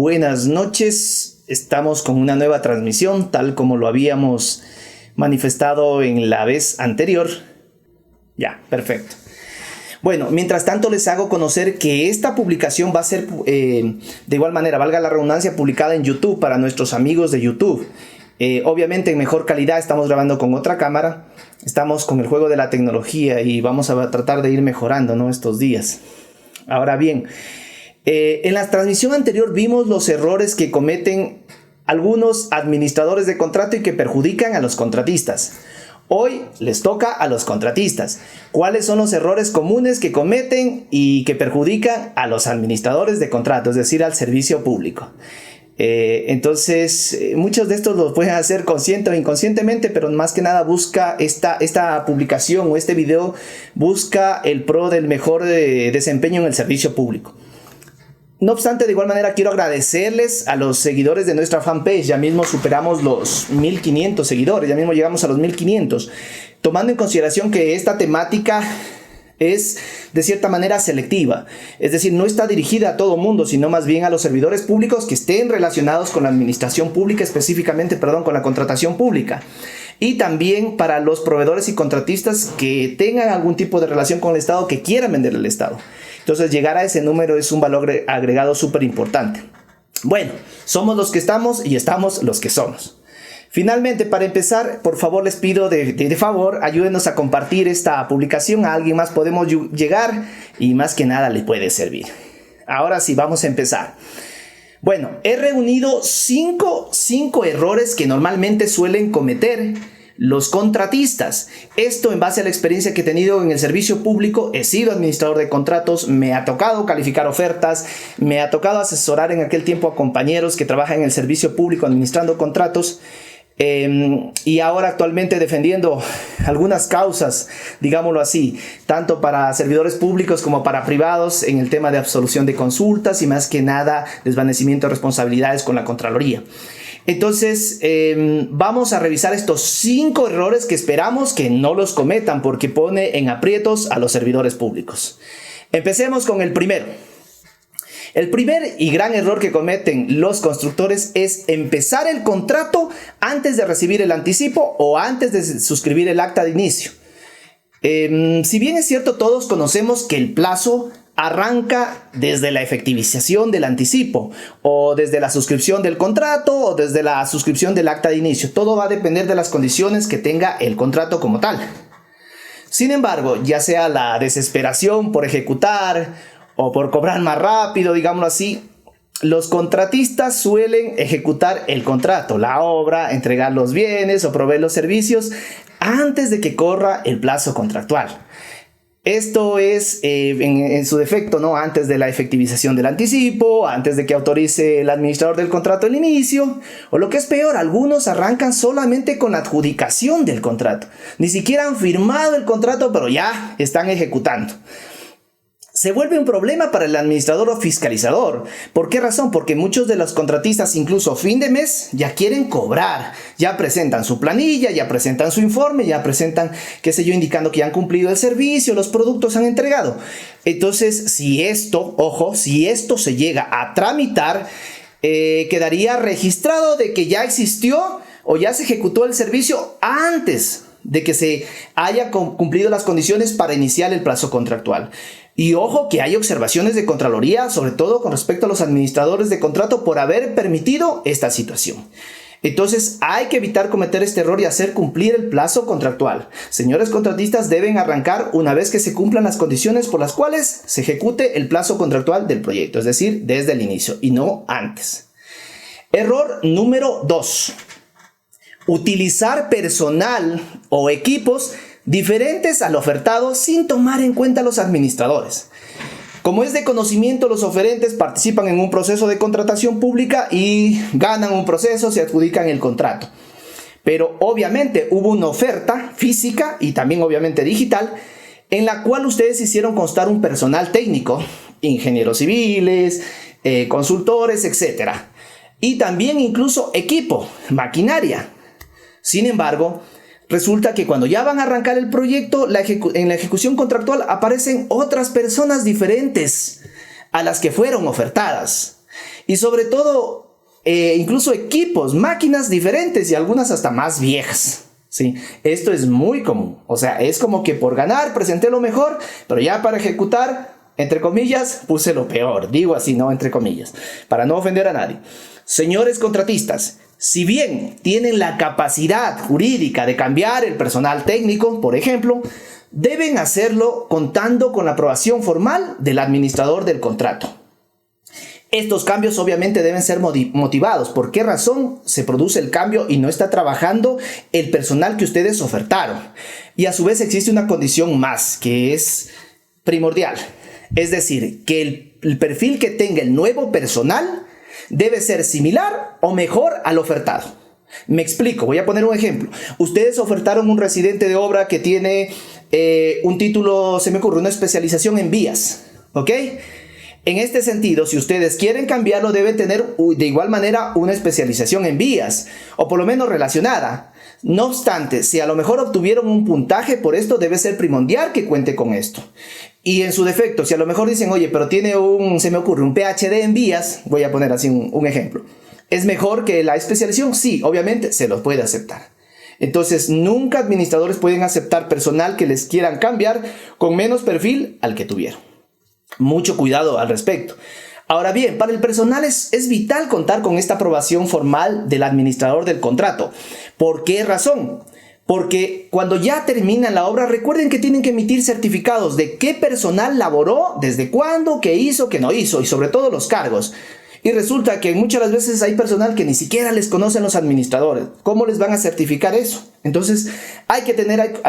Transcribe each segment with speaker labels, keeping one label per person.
Speaker 1: buenas noches. Estamos con una nueva transmisión, tal como lo habíamos manifestado en la vez anterior. Ya, perfecto. Bueno, mientras tanto les hago conocer que esta publicación va a ser, de igual manera, valga la redundancia, publicada en YouTube para nuestros amigos de YouTube. Obviamente en mejor calidad, estamos grabando con otra cámara, estamos con el juego de la tecnología y vamos a tratar de ir mejorando, ¿no?, estos días. Ahora bien, en la transmisión anterior vimos los errores que cometen algunos administradores de contrato y que perjudican a los contratistas. Hoy les toca a los contratistas. ¿Cuáles son los errores comunes que cometen y que perjudican a los administradores de contrato, es decir, al servicio público? Entonces, muchos de estos los pueden hacer consciente o inconscientemente, pero más que nada busca esta publicación o este video, busca el pro del mejor desempeño en el servicio público. No obstante, de igual manera quiero agradecerles a los seguidores de nuestra fanpage. Ya mismo superamos los 1500 seguidores, ya mismo llegamos a los 1500, tomando en consideración que esta temática es de cierta manera selectiva, es decir, no está dirigida a todo mundo, sino más bien a los servidores públicos que estén relacionados con la administración pública, específicamente, con la contratación pública, y también para los proveedores y contratistas que tengan algún tipo de relación con el Estado, que quieran vender al Estado. Entonces, llegar a ese número es un valor agregado súper importante. Bueno, somos los que estamos y estamos los que somos. Finalmente, para empezar, por favor les pido de favor, ayúdenos a compartir esta publicación. A alguien más podemos llegar y más que nada le puede servir. Ahora sí, vamos a empezar. Bueno, he reunido cinco errores que normalmente suelen cometer los contratistas. Esto en base a la experiencia que he tenido en el servicio público. He sido administrador de contratos, me ha tocado calificar ofertas, me ha tocado asesorar en aquel tiempo a compañeros que trabajan en el servicio público administrando contratos. Y ahora actualmente defendiendo algunas causas, digámoslo así, tanto para servidores públicos como para privados en el tema de absolución de consultas y más que nada desvanecimiento de responsabilidades con la Contraloría. Entonces vamos a revisar estos 5 errores que esperamos que no los cometan porque pone en aprietos a los servidores públicos. Empecemos con el primero. El primer y gran error que cometen los constructores es empezar el contrato antes de recibir el anticipo o antes de suscribir el acta de inicio. Si bien es cierto, todos conocemos que el plazo arranca desde la efectivización del anticipo o desde la suscripción del contrato o desde la suscripción del acta de inicio. Todo va a depender de las condiciones que tenga el contrato como tal. Sin embargo, ya sea la desesperación por ejecutar o por cobrar más rápido, digámoslo así, los contratistas suelen ejecutar el contrato, la obra, entregar los bienes o proveer los servicios antes de que corra el plazo contractual. Esto es en su defecto, ¿no? Antes de la efectivización del anticipo, antes de que autorice el administrador del contrato el inicio, o lo que es peor, algunos arrancan solamente con la adjudicación del contrato. Ni siquiera han firmado el contrato, pero ya están ejecutando. Se vuelve un problema para el administrador o fiscalizador. ¿Por qué razón? Porque muchos de los contratistas, incluso fin de mes, ya quieren cobrar. Ya presentan su planilla, ya presentan su informe, ya presentan, qué sé yo, indicando que ya han cumplido el servicio, los productos han entregado. Entonces, si esto se llega a tramitar, quedaría registrado de que ya existió o ya se ejecutó el servicio antes de que se haya cumplido las condiciones para iniciar el plazo contractual. Y ojo que hay observaciones de Contraloría, sobre todo con respecto a los administradores de contrato, por haber permitido esta situación. Entonces hay que evitar cometer este error y hacer cumplir el plazo contractual. Señores contratistas, deben arrancar una vez que se cumplan las condiciones por las cuales se ejecute el plazo contractual del proyecto, es decir, desde el inicio y no antes. Error número 2. Utilizar personal o equipos diferentes al ofertado sin tomar en cuenta a los administradores. Como es de conocimiento, los oferentes participan en un proceso de contratación pública y ganan un proceso, se adjudican el contrato. Pero obviamente hubo una oferta física y también obviamente digital en la cual ustedes hicieron constar un personal técnico, ingenieros civiles, consultores, etc. Y también incluso equipo, maquinaria. Sin embargo, resulta que cuando ya van a arrancar el proyecto, en la ejecución contractual aparecen otras personas diferentes a las que fueron ofertadas. Y sobre todo, incluso equipos, máquinas diferentes y algunas hasta más viejas. Sí, esto es muy común. O sea, es como que por ganar presenté lo mejor, pero ya para ejecutar, entre comillas, puse lo peor. Digo así, no entre comillas, para no ofender a nadie. Señores contratistas, si bien tienen la capacidad jurídica de cambiar el personal técnico, por ejemplo, deben hacerlo contando con la aprobación formal del administrador del contrato. Estos cambios obviamente deben ser motivados. ¿Por qué razón se produce el cambio y no está trabajando el personal que ustedes ofertaron? Y a su vez existe una condición más que es primordial. Es decir, que el perfil que tenga el nuevo personal debe ser similar o mejor al ofertado. Me explico, voy a poner un ejemplo. Ustedes ofertaron un residente de obra que tiene un título, se me ocurre, una especialización en vías, ¿ok? En este sentido, si ustedes quieren cambiarlo, deben tener de igual manera una especialización en vías, o por lo menos relacionada. No obstante, si a lo mejor obtuvieron un puntaje por esto, debe ser primordial que cuente con esto. Y en su defecto, si a lo mejor dicen, oye, pero tiene se me ocurre, un PhD en vías, voy a poner así un ejemplo. ¿Es mejor que la especialización? Sí, obviamente se los puede aceptar. Entonces, nunca administradores pueden aceptar personal que les quieran cambiar con menos perfil al que tuvieron. Mucho cuidado al respecto. Ahora bien, para el personal es vital contar con esta aprobación formal del administrador del contrato. ¿Por qué razón? Porque cuando ya terminan la obra, recuerden que tienen que emitir certificados de qué personal laboró, desde cuándo, qué hizo, qué no hizo y sobre todo los cargos. Y resulta que muchas de las veces hay personal que ni siquiera les conocen los administradores. ¿Cómo les van a certificar eso? Entonces hay que tener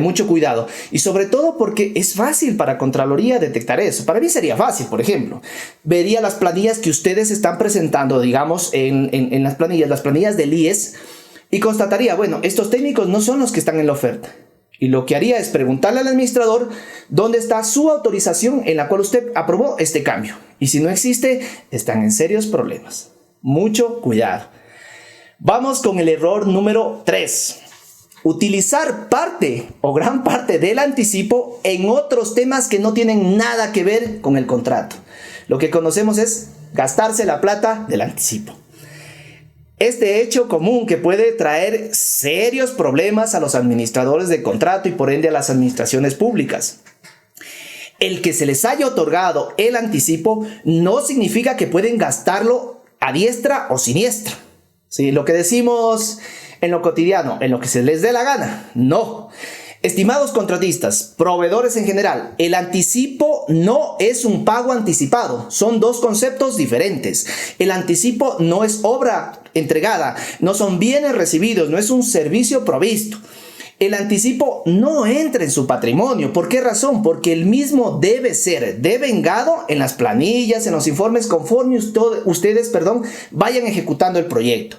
Speaker 1: mucho cuidado. Y sobre todo porque es fácil para Contraloría detectar eso. Para mí sería fácil, por ejemplo. Vería las planillas que ustedes están presentando, digamos, en las planillas del IES. Y constataría, bueno, estos técnicos no son los que están en la oferta. Y lo que haría es preguntarle al administrador dónde está su autorización en la cual usted aprobó este cambio. Y si no existe, están en serios problemas. Mucho cuidado. Vamos con el error número 3. Utilizar parte o gran parte del anticipo en otros temas que no tienen nada que ver con el contrato. Lo que conocemos es gastarse la plata del anticipo. Este hecho común que puede traer serios problemas a los administradores de contrato y por ende a las administraciones públicas. El que se les haya otorgado el anticipo no significa que pueden gastarlo a diestra o siniestra. ¿Sí? Lo que decimos en lo cotidiano, en lo que se les dé la gana. No. Estimados contratistas, proveedores en general, el anticipo no es un pago anticipado. Son dos conceptos diferentes. El anticipo no es obra entregada, no son bienes recibidos, no es un servicio provisto. El anticipo no entra en su patrimonio. ¿Por qué razón? Porque el mismo debe ser devengado en las planillas, en los informes, conforme ustedes vayan ejecutando el proyecto.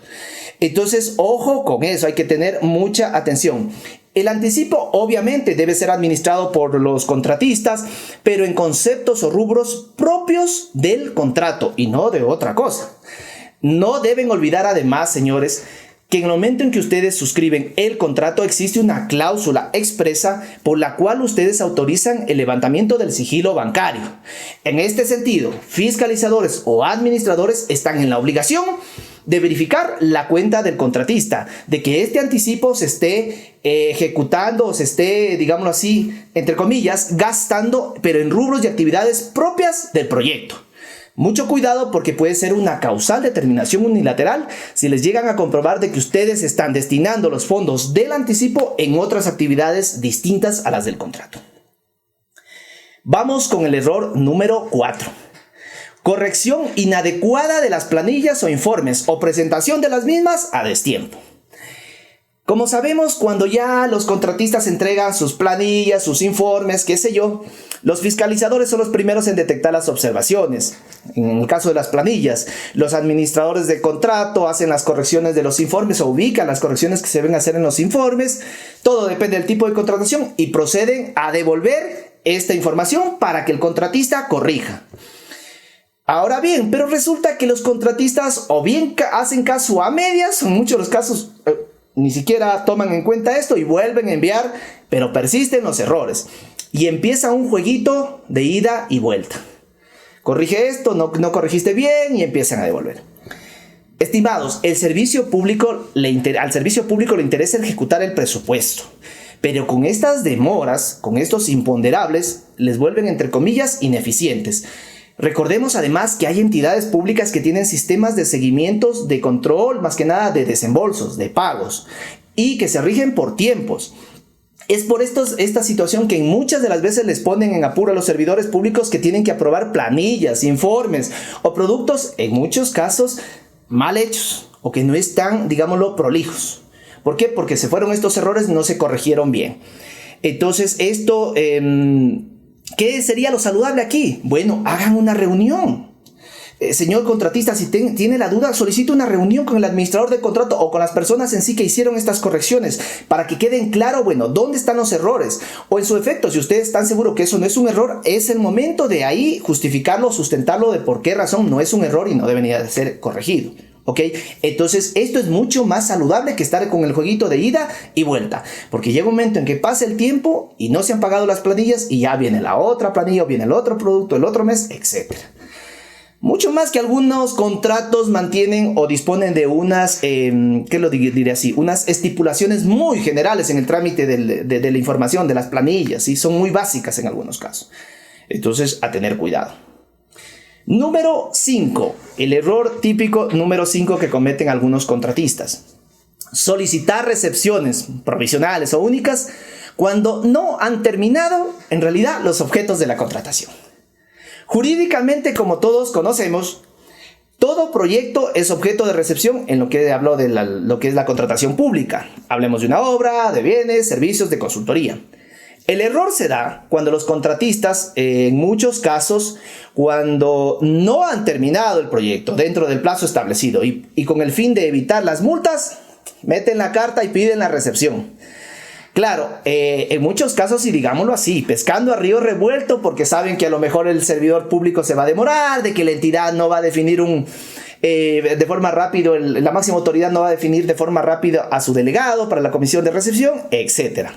Speaker 1: Entonces, ojo con eso, hay que tener mucha atención. El anticipo obviamente debe ser administrado por los contratistas, pero en conceptos o rubros propios del contrato y no de otra cosa. No deben olvidar además, señores, que en el momento en que ustedes suscriben el contrato existe una cláusula expresa por la cual ustedes autorizan el levantamiento del sigilo bancario. En este sentido, fiscalizadores o administradores están en la obligación de verificar la cuenta del contratista, de que este anticipo se esté ejecutando o se esté, digámoslo así, entre comillas, gastando, pero en rubros y actividades propias del proyecto. Mucho cuidado porque puede ser una causal de terminación unilateral si les llegan a comprobar de que ustedes están destinando los fondos del anticipo en otras actividades distintas a las del contrato. Vamos con el error número 4. Corrección inadecuada de las planillas o informes o presentación de las mismas a destiempo. Como sabemos, cuando ya los contratistas entregan sus planillas, sus informes, qué sé yo, los fiscalizadores son los primeros en detectar las observaciones. En el caso de las planillas, los administradores de contrato hacen las correcciones de los informes o ubican las correcciones que se deben hacer en los informes. Todo depende del tipo de contratación y proceden a devolver esta información para que el contratista corrija. Ahora bien, pero resulta que los contratistas o bien hacen caso a medias, en muchos de los casos ni siquiera toman en cuenta esto y vuelven a enviar, pero persisten los errores. Y empieza un jueguito de ida y vuelta. corrige esto, no corregiste bien y empiezan a devolver. Estimados, al servicio público le interesa ejecutar el presupuesto, pero con estas demoras, con estos imponderables, les vuelven entre comillas ineficientes. Recordemos además que hay entidades públicas que tienen sistemas de seguimientos, de control, más que nada de desembolsos, de pagos, y que se rigen por tiempos. Es por esta situación que en muchas de las veces les ponen en apuro a los servidores públicos que tienen que aprobar planillas, informes o productos, en muchos casos, mal hechos o que no están, digámoslo, prolijos. ¿Por qué? Porque se fueron estos errores y no se corrigieron bien. Entonces, esto, ¿qué sería lo saludable aquí? Bueno, hagan una reunión. Señor contratista, si tiene la duda, solicite una reunión con el administrador del contrato o con las personas en sí que hicieron estas correcciones para que queden claro, bueno, dónde están los errores. O en su efecto, si ustedes están seguros que eso no es un error, es el momento de ahí justificarlo, sustentarlo de por qué razón no es un error y no debería ser corregido. ¿Ok? Entonces esto es mucho más saludable que estar con el jueguito de ida y vuelta, porque llega un momento en que pasa el tiempo y no se han pagado las planillas y ya viene la otra planilla o viene el otro producto, el otro mes, etc. Mucho más que algunos contratos mantienen o disponen de unas, diré así? Unas estipulaciones muy generales en el trámite de la información, de las planillas, ¿sí? Son muy básicas en algunos casos. Entonces, a tener cuidado. Número 5. El error típico número 5 que cometen algunos contratistas. Solicitar recepciones provisionales o únicas cuando no han terminado, en realidad, los objetos de la contratación. Jurídicamente, como todos conocemos, todo proyecto es objeto de recepción en lo que hablo de lo que es la contratación pública. Hablemos de una obra, de bienes, servicios, de consultoría. El error se da cuando los contratistas, en muchos casos, cuando no han terminado el proyecto dentro del plazo establecido y con el fin de evitar las multas, meten la carta y piden la recepción. Claro, en muchos casos, y digámoslo así, pescando a río revuelto porque saben que a lo mejor el servidor público se va a demorar, de que la entidad no va a definir de forma rápida, la máxima autoridad no va a definir de forma rápida a su delegado para la comisión de recepción, etc.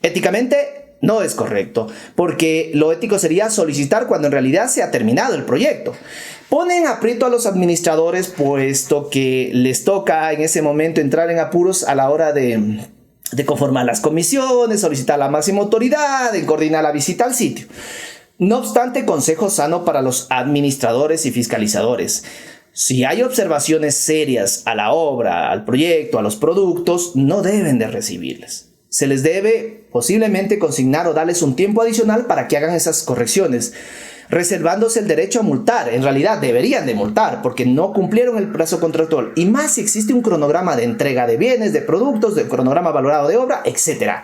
Speaker 1: Éticamente no es correcto, porque lo ético sería solicitar cuando en realidad se ha terminado el proyecto. Ponen aprieto a los administradores puesto que les toca en ese momento entrar en apuros a la hora de conformar las comisiones, solicitar la máxima autoridad, de coordinar la visita al sitio. No obstante, consejo sano para los administradores y fiscalizadores. Si hay observaciones serias a la obra, al proyecto, a los productos, no deben de recibirlas. Se les debe posiblemente consignar o darles un tiempo adicional para que hagan esas correcciones, reservándose el derecho a multar. En realidad deberían de multar porque no cumplieron el plazo contractual, y más si existe un cronograma de entrega de bienes, de productos, de cronograma valorado de obra, etc.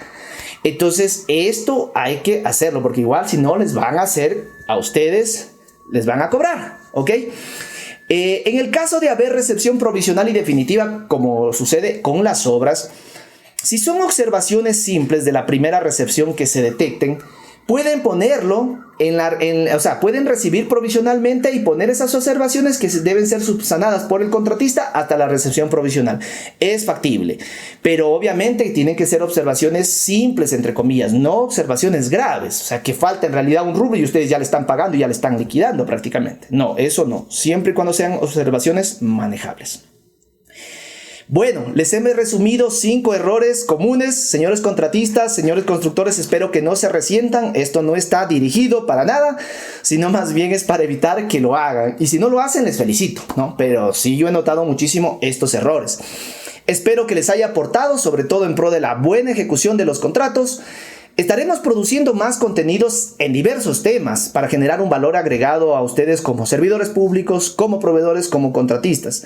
Speaker 1: Entonces esto hay que hacerlo porque igual si no les van a hacer a ustedes, les van a cobrar, ¿ok? En el caso de haber recepción provisional y definitiva, como sucede con las obras, si son observaciones simples de la primera recepción que se detecten, pueden ponerlo pueden recibir provisionalmente y poner esas observaciones que deben ser subsanadas por el contratista hasta la recepción provisional. Es factible, pero obviamente tienen que ser observaciones simples, entre comillas, no observaciones graves, o sea, que falta en realidad un rubro y ustedes ya le están pagando y ya le están liquidando prácticamente. No, eso no, siempre y cuando sean observaciones manejables. Bueno, les he resumido 5 errores comunes. Señores contratistas, señores constructores, espero que no se resientan. Esto no está dirigido para nada, sino más bien es para evitar que lo hagan. Y si no lo hacen, les felicito, ¿no? Pero sí, yo he notado muchísimo estos errores. Espero que les haya aportado, sobre todo en pro de la buena ejecución de los contratos. Estaremos produciendo más contenidos en diversos temas para generar un valor agregado a ustedes como servidores públicos, como proveedores, como contratistas.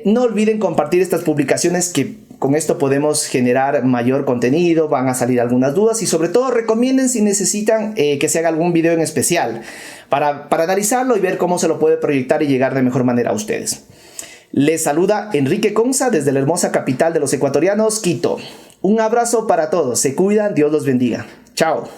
Speaker 1: No olviden compartir estas publicaciones, que con esto podemos generar mayor contenido, van a salir algunas dudas y sobre todo recomienden si necesitan que se haga algún video en especial para analizarlo y ver cómo se lo puede proyectar y llegar de mejor manera a ustedes. Les saluda Enrique Conza desde la hermosa capital de los ecuatorianos, Quito. Un abrazo para todos, se cuidan, Dios los bendiga. Chao.